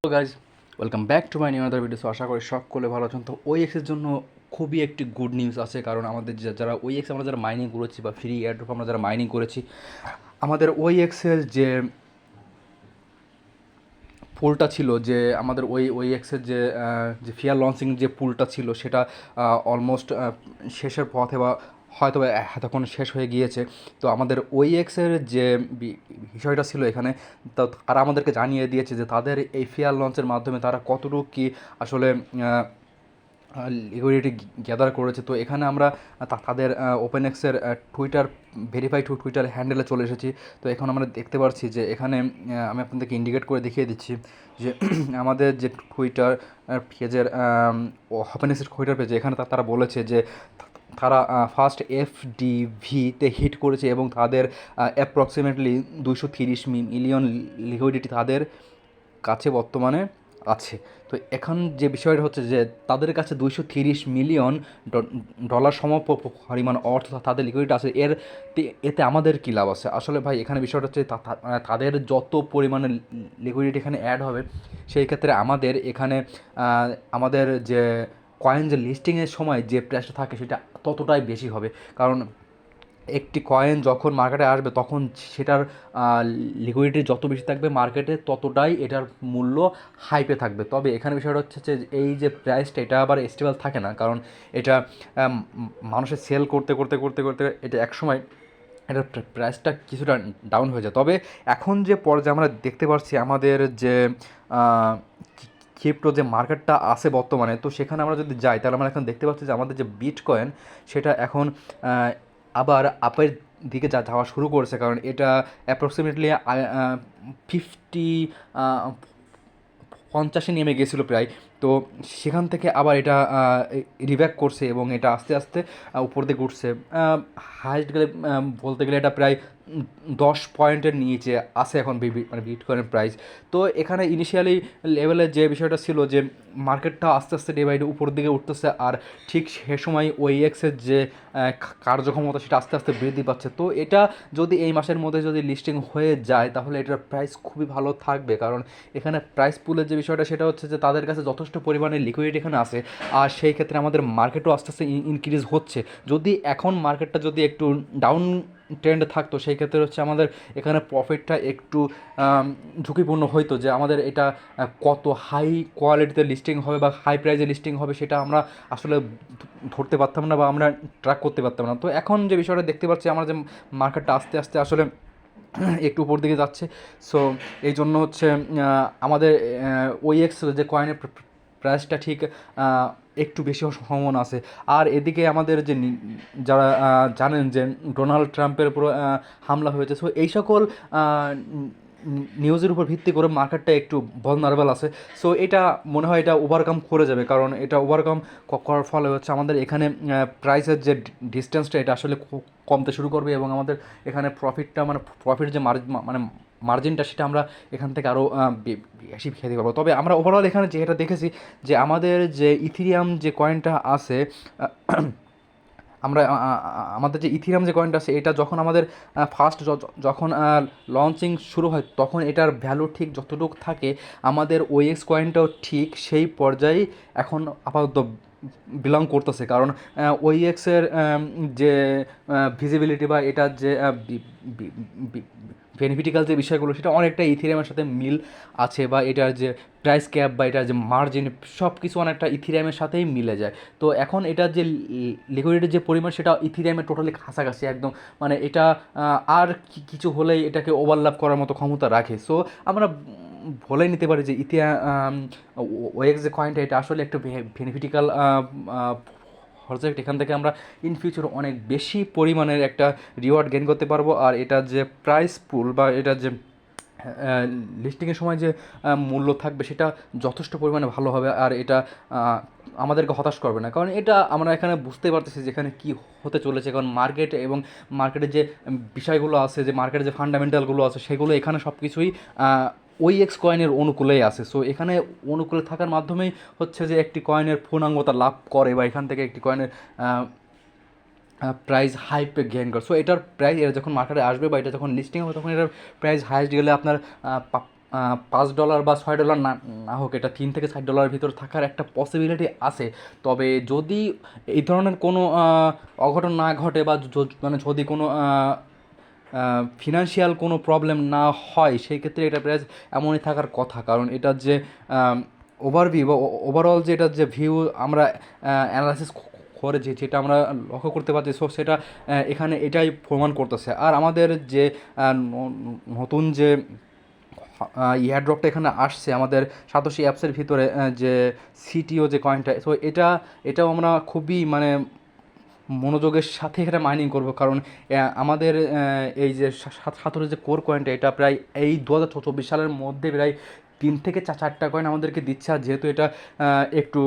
তো guys, welcome back to my new other video. আশা করি সকলে ভালো আছেন। তো ওএক্সের জন্য খুবই একটি গুড নিউজ আছে, কারণ আমাদের যারা ওএক্স আমরা যারা মাইনিং করেছি বা ফ্রি এয়ারড্রপ আমরা যারা মাইনিং করেছি, আমাদের ওএক্সের যে পুলটা ছিল, যে আমাদের ওএক্সের যে ফিয়ার লঞ্চিং যে পুলটা ছিল, সেটা অলমোস্ট শেষের পথে বা হয়তো এতক্ষণ শেষ হয়ে গিয়েছে। তো আমাদের ওএক্সের যে বিষয়টা ছিল এখানে, তো তারা আমাদেরকে জানিয়ে দিয়েছে যে তাদের এই ফিয়ার লঞ্চের মাধ্যমে তারা কতটুকু কি আসলে লিকুইডিটি গ্যাদার করেছে। তো এখানে আমরা তাদের ওপেনএক্সের টুইটার ভেরিফাইড টুইটার হ্যান্ডেলে চলে এসেছি। তো এখন আমরা দেখতে পাচ্ছি যে এখানে আমি আপনাদেরকে ইন্ডিকেট করে দেখিয়ে দিচ্ছি যে আমাদের যে টুইটার পেজের ওপেনএক্সের টুইটার পেজে, এখানে তারা বলেছে যে তারা ফার্স্ট এফডিভিতে হিট করেছে এবং তাদের অ্যাপ্রক্সিমেটলি 230 মিলিয়ন লিকুইডিটি তাদের কাছে বর্তমানে আছে। তো এখন যে বিষয়টা হচ্ছে যে তাদের কাছে 230 মিলিয়ন ডলার সম পরিমাণ অর্থ তাদের লিকুইডিটি আছে। এতে আমাদের কী লাভ আছে আসলে ভাই? এখানে বিষয়টা হচ্ছে তাদের যত পরিমাণে লিকুইডিটি এখানে অ্যাড হবে, সেই ক্ষেত্রে আমাদের এখানে আমাদের যে কয়েন যে লিস্টিংয়ের সময় যে প্রাইসটা থাকে সেটা ততটাই বেশি হবে। কারণ একটি কয়েন যখন মার্কেটে আসবে তখন সেটার লিকুইডিটি যত বেশি থাকবে মার্কেটে, ততটাই এটার মূল্য হাইপে থাকবে। তবে এখানে বিষয়টা হচ্ছে যে এই যে প্রাইসটা, এটা আবার স্টেবল থাকে না, কারণ এটা মানুষের সেল করতে করতে করতে করতে এটা একসময় এটার প্রাইসটা কিছুটা ডাউন হয়ে যায়। তবে এখন যে পর্যায়ে আমরা দেখতে পাচ্ছি আমাদের যে ক্রিপ্টো যে মার্কেটটা আছে বর্তমানে, তো সেখানে আমরা যদি যাই তাহলে আমরা এখন দেখতে পাচ্ছি যে আমাদের যে বিটকয়েন সেটা এখন আবার আপের দিকে যাওয়া শুরু করেছে। কারণ এটা অ্যাপ্রক্সিমেটলি 50 50-এ নেমে গেছিলো প্রায়। তো সেখান থেকে আবার এটা রিব্যাক করছে এবং এটা আস্তে আস্তে উপর দিকে উঠছে। হাইস্ট গেলে বলতে গেলে এটা প্রায় 10 পয়েন্টের নিচে আছে এখন মানে বিটকয়েনের প্রাইস। তো এখানে ইনিশিয়ালি লেভেলে যে বিষয়টা ছিল যে মার্কেটটা আস্তে আস্তে ডে বাই ডে উপর দিকে উঠতেছে, আর ঠিক সে সময় ওএক্সের যে কার্যক্ষমতা সেটা আস্তে আস্তে বৃদ্ধি পাচ্ছে। তো এটা যদি এই মাসের মধ্যে যদি লিস্টিং হয়ে যায় তাহলে এটার প্রাইস খুবই ভালো থাকবে, কারণ এখানে প্রাইস পুলের যে বিষয়টা সেটা হচ্ছে যে তাদের কাছে যথেষ্ট পরিমাণে লিকুইডিটি এখানে আছে, আর সেই ক্ষেত্রে আমাদের মার্কেটও আস্তে আস্তে ইনক্রিজ হচ্ছে। যদি এখন মার্কেটটা যদি একটু ডাউন ট্রেন্ড থাকতো, সেই ক্ষেত্রে হচ্ছে আমাদের এখানে প্রফিটটা একটু ঝুঁকিপূর্ণ হইতো, যে আমাদের এটা কত হাই কোয়ালিটিতে লিস্টিং হবে বা হাই প্রাইজে লিস্টিং হবে সেটা আমরা আসলে ধরতে পারতাম না বা আমরা ট্র্যাক করতে পারতাম না। তো এখন যে বিষয়টা দেখতে পাচ্ছি আমরা যে মার্কেটটা আস্তে আস্তে আসলে একটু উপর দিকে যাচ্ছে। সো এই জন্য হচ্ছে আমাদের ওইএক্স যে কয়েনের প্রাইসটা ঠিক একটু বেশি হওয়ার সম্ভাবনা আছে। আর এদিকে আমাদের যে যারা জানেন যে ডোনাল্ড ট্রাম্পের উপর হামলা হয়েছে, সো এই সকল নিউজের উপর ভিত্তি করে মার্কেটটা একটু ভলনারেবল আছে। সো এটা মনে হয় এটা ওভারকাম করে যাবে, কারণ এটা ওভারকাম করার ফলে হচ্ছে আমাদের এখানে প্রাইসের যে ডিস্টেন্সটা এটা আসলে কমতে শুরু করবে এবং আমাদের এখানে প্রফিটটা মানে প্রফিট যে মানে মার্জিনটা সেটা আমরা এখান থেকে আরও বেশি খেতে পারবো। তবে আমরা ওভারঅল এখানে যেটা দেখেছি যে আমাদের যে ইথিরিয়াম যে কয়েনটা আছে, আমরা আমাদের যে ইথিরিয়াম যে কয়েনটা আছে এটা যখন আমাদের ফার্স্ট যখন লঞ্চিং শুরু হয় তখন এটার ভ্যালু ঠিক যতটুকু থাকে আমাদের ওএক্স কয়েনটাও ঠিক সেই পর্যায়ে এখন আপাতত বিলং করতেছে। কারণ ওইএক্সের যে ভিজিবিলিটি বা এটার যে বেনিফিটিক্যাল যে বিষয়গুলো সেটা অনেকটা ইথিরিয়ামের সাথে মিল আছে, বা এটার যে প্রাইস ক্যাপ বা এটার যে মার্জিন সব কিছু অনেকটা ইথিরিয়ামের সাথেই মিলে যায়। তো এখন এটার যে লিকুইডিটির যে পরিমাণ সেটা ইথিরিয়ামের টোটালি কাছাকাছি একদম, মানে এটা আর কিছু হলেই এটাকে ওভারল্যাপ করার মতো ক্ষমতা রাখে। সো আমরা বলেই নিতে পারি যে ওএক্স যে কয়েনটা এটা আসলে একটা বেনিফিটিক্যাল প্রজেক্ট। এখান থেকে আমরা ইন ফিউচার অনেক বেশি পরিমাণের একটা রিওয়ার্ড গেইন করতে পারবো, আর এটার যে প্রাইস পুল বা এটার যে লিস্টিংয়ের সময় যে মূল্য থাকবে সেটা যথেষ্ট পরিমাণে ভালো হবে, আর এটা আমাদেরকে হতাশ করবে না। কারণ এটা আমরা এখানে বুঝতে পারতেছি যেখানে কী হতে চলেছে, কারণ মার্কেট এবং মার্কেটের যে বিষয়গুলো আছে, যে মার্কেটের যে ফান্ডামেন্টালগুলো আছে সেগুলো এখানে সব কিছুই ওইএক্স কয়েনের অনুকূলেই আছে। সো এখানে অনুকূলে থাকার মাধ্যমেই হচ্ছে যে একটি কয়েনের পূর্ণাঙ্গতা লাভ করে বা এখান থেকে একটি কয়েনের প্রাইস হাইপে গেইন করে। সো এটার প্রাইস এটা যখন মার্কেটে আসবে বা এটা যখন লিস্টিং হবে তখন এটার প্রাইস হাইস্ট গেলে আপনার $5 বা $6 না না হোক, এটা $3 থেকে $7 ভিতর থাকার একটা পসিবিলিটি আছে। তবে যদি এই ধরনের কোনো অঘটন না ঘটে বা মানে যদি কোনো ফিনান্সিয়াল কোনো প্রবলেম না হয়, সেই ক্ষেত্রে এটা প্রাইস এমনই থাকার কথা। কারণ এটার যে ওভারভিউ বা ওভারঅল যে এটার যে ভিউ আমরা অ্যানালাইসিস করে যেটা আমরা লক্ষ্য করতে পারছি, সো সেটা এখানে এটাই প্রমাণ করতেছে। আর আমাদের যে নতুন যে এয়ারড্রপটা এখানে আসছে আমাদের সাতোশি অ্যাপসের ভিতরে, যে সিটিও যে কয়েনটা, সো এটাও আমরা খুবই মানে মনোযোগের সাথে এখানে মাইনিং করব। কারণ আমাদের এই যে সাতোশি যে কোর কয়েনটা, এটা প্রায় এই 2024 সালের মধ্যে প্রায় 3 থেকে 4টা কয়েন আমাদেরকে দিচ্ছে। আর যেহেতু এটা একটু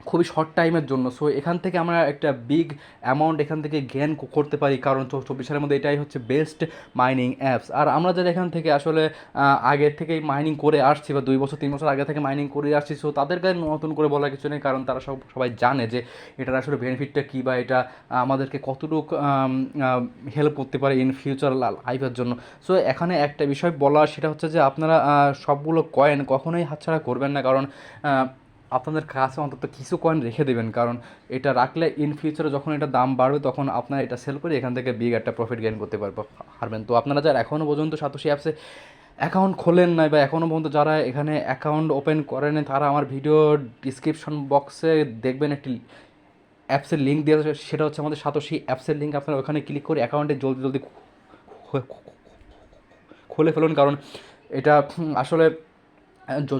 খুবই শর্ট টাইমের জন্য, সো এখান থেকে আমরা একটা বিগ অ্যামাউন্ট এখান থেকে গেন করতে পারি। কারণ 24 সালের মধ্যে এটাই হচ্ছে বেস্ট মাইনিং অ্যাপস। আর আমরা যারা এখান থেকে আসলে আগের থেকেই মাইনিং করে আসছি বা 2 বছর 3 বছর আগে থেকে মাইনিং করে আসছি, সো তাদের কাছে নতুন করে বলার কিছু নেই। কারণ তারা সবাই জানে যে এটার আসলে বেনিফিটটা কী বা এটা আমাদেরকে কতটুকু হেল্প করতে পারে ইন ফিউচার লাইফের জন্য। সো এখানে একটা বিষয় বলার, সেটা হচ্ছে যে আপনারা সবগুলো কয়েন কখনোই হাতছাড়া করবেন না। কারণ আপনাদের কাছে অন্তত কিছু কয়েন রেখে দেবেন। কারণ এটা রাখলে ইন ফিউচারে যখন এটা দাম বাড়বে, তখন আপনারা এটা সেল করে এখান থেকে বিগ একটা প্রফিট গেইন করতে পারবেন। তো আপনারা যারা এখনও পর্যন্ত সাতোশি অ্যাপসে অ্যাকাউন্ট খোলেন নাই বা এখনও পর্যন্ত যারা এখানে অ্যাকাউন্ট ওপেন করেন, তারা আমার ভিডিও ডিসক্রিপশন বক্সে দেখবেন একটি অ্যাপসের লিঙ্ক দেওয়া আছে, সেটা হচ্ছে আমাদের সাতোশি অ্যাপসের লিঙ্ক। আপনারা ওখানে ক্লিক করে অ্যাকাউন্টে জলদি জলদি খুলে ফেলুন। কারণ এটা আসলে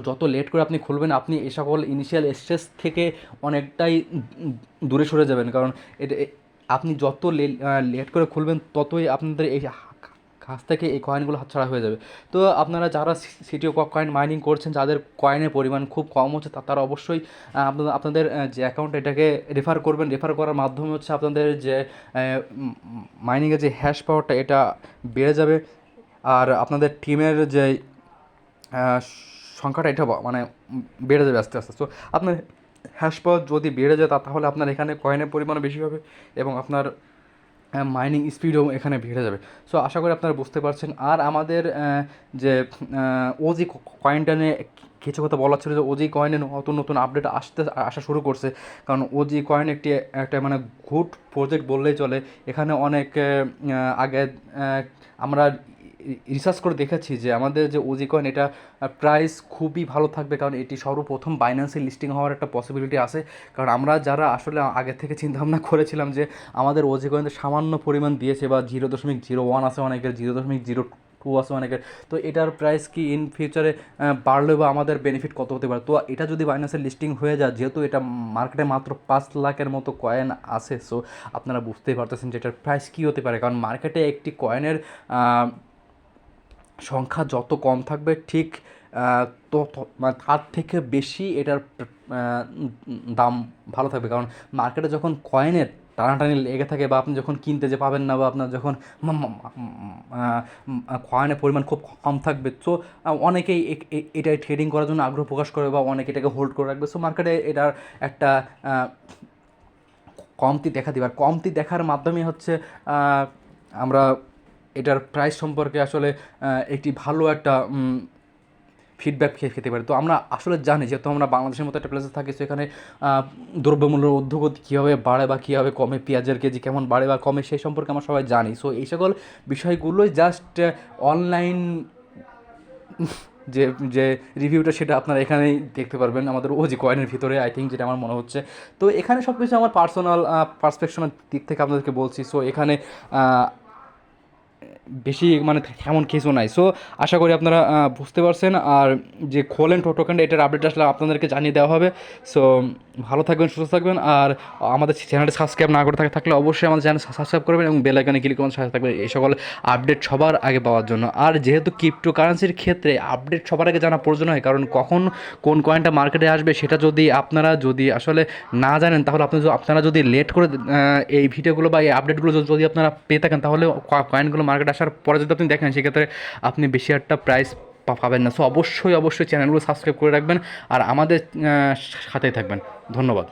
যত লেট করে আপনি খুলবেন, আপনি এই সকল ইনিশিয়াল স্টেজ থেকে অনেকটাই দূরে সরে যাবেন। কারণ এটা আপনি যত লেট করে খুলবেন, ততই আপনাদের এই কাছ থেকে এই কয়েনগুলো হাতছাড়া হয়ে যাবে। তো আপনারা যারা সিটিও কয়েন মাইনিং করছেন, যাদের কয়েনের পরিমাণ খুব কম হচ্ছে, তারা অবশ্যই আপনাদের যে অ্যাকাউন্ট, এটাকে রেফার করবেন। রেফার করার মাধ্যমে হচ্ছে আপনাদের যে মাইনিংয়ের যে হ্যাশ পাওয়ারটা, এটা বেড়ে যাবে। আর আপনাদের টিমের যে সংখ্যাটা, এটা মানে বেড়ে যাবে আস্তে আস্তে। সো আপনার হ্যাশ পাওয়ার যদি বেড়ে যায়, তাহলে আপনার এখানে কয়েনের পরিমাণও বেশি হবে এবং আপনার মাইনিং স্পিডও এখানে বেড়ে যাবে। সো আশা করি আপনারা বুঝতে পারছেন। আর আমাদের যে ওজি কয়েনটা নিয়ে কিছু কথা বলার ছিল, যে ওজি কয়েনে নতুন নতুন আপডেট আসা শুরু করছে। কারণ ওজি কয়েন একটা মানে গুড প্রজেক্ট বললেই চলে। এখানে অনেক আগে আমরা রিসার্চ করে দেখেছি যে আমাদের যে ওজি কয়েন, এটা প্রাইস খুবই ভালো থাকবে। কারণ এটি সর্বপ্রথম বাইন্যান্সে লিস্টিং হওয়ার একটা পসিবিলিটি আছে। কারণ আমরা যারা আসলে আগে থেকে চিন্তাভাবনা করেছিলাম যে আমাদের ওজি কয়েনতে সামান্য পরিমাণ দিয়েছে, বা 0.01 আছে অনেকের, 0.02 আছে অনেকের, তো এটার প্রাইস কি ইন ফিউচারে বাড়লে বা আমাদের বেনিফিট কত হতে পারে। তো এটা যদি বাইন্যান্সের লিস্টিং হয়ে যায়, যেহেতু এটা মার্কেটে মাত্র 5 লাখের মতো কয়েন আছে, সো আপনারা বুঝতেই পারতেছেন যে এটার প্রাইস কী হতে পারে। কারণ মার্কেটে একটি কয়েনের সংখ্যা যত কম থাকবে, ঠিক মানে তার থেকে বেশি এটার দাম ভালো থাকবে। কারণ মার্কেটে যখন কয়েনের টানাটানি লেগে থাকে, বা আপনি যখন কিনতে যে পাবেন না, বা আপনার যখন কয়েনের পরিমাণ খুব কম থাকবে, সো অনেকেই এটাই ট্রেডিং করার জন্য আগ্রহ প্রকাশ করবে, বা অনেকে এটাকে হোল্ড করে রাখবে। সো মার্কেটে এটার একটা কমতি দেখা দিবে। আর কমতি দেখার মাধ্যমে হচ্ছে আমরা এটার প্রাইস সম্পর্কে আসলে একটি ভালো একটা ফিডব্যাক খেতে পারি। তো আমরা আসলে জানি, যেহেতু আমরা বাংলাদেশের মতো একটা প্লেসে থাকি, সেখানে দ্রব্যমূল্যের ঊর্ধ্বগতি কীভাবে বাড়ে বা কীভাবে কমে, পেঁয়াজের কেজি কেমন বাড়ে বা কমে, সেই সম্পর্কে আমরা সবাই জানি। সো এই সকল বিষয়গুলোই জাস্ট অনলাইন যে যে রিভিউটা, সেটা আপনারা এখানেই দেখতে পারবেন আমাদের ওজি কয়েনের ভিতরে, আই থিঙ্ক, যেটা আমার মনে হচ্ছে। তো এখানে সব কিছু আমার পার্সোনাল পার্সপেকশনের দিক থেকে আপনাদেরকে বলছি। সো এখানে বেশি মানে তেমন কিছু নাই। সো আশা করি আপনারা বুঝতে পারছেন। আর যে খোলেন টোকেনটা, এটার আপডেট আসলে আপনাদেরকে জানিয়ে দেওয়া হবে। সো ভালো থাকবেন, সুস্থ থাকবেন। আর আমাদের চ্যানেলটি সাবস্ক্রাইব না করে থাকলে অবশ্যই আমাদের চ্যানেল সাবস্ক্রাইব করবেন এবং বেল আইকনে ক্লিক করে সাথে থাকবেন এই সকল আপডেট সবার আগে পাওয়ার জন্য। আর যেহেতু ক্রিপ্টোকারেন্সির ক্ষেত্রে আপডেট সবার আগে জানা প্রয়োজন হয়, কারণ কখন কোন কয়েনটা মার্কেটে আসবে, সেটা যদি আপনারা আসলে না জানেন, তাহলে আপনারা যদি লেট করে এই ভিডিওগুলো বা এই আপডেটগুলো যদি আপনারা পেয়ে থাকেন, তাহলে কয়েনগুলো মার্কেটে আসার পরে যদি আপনি দেখেন, সেক্ষেত্রে আপনি বেশি একটা প্রাইস পাবেন না। সো অবশ্যই চ্যানেলগুলো সাবস্ক্রাইব করে রাখবেন আর আমাদের সাথেই থাকবেন। ধন্যবাদ।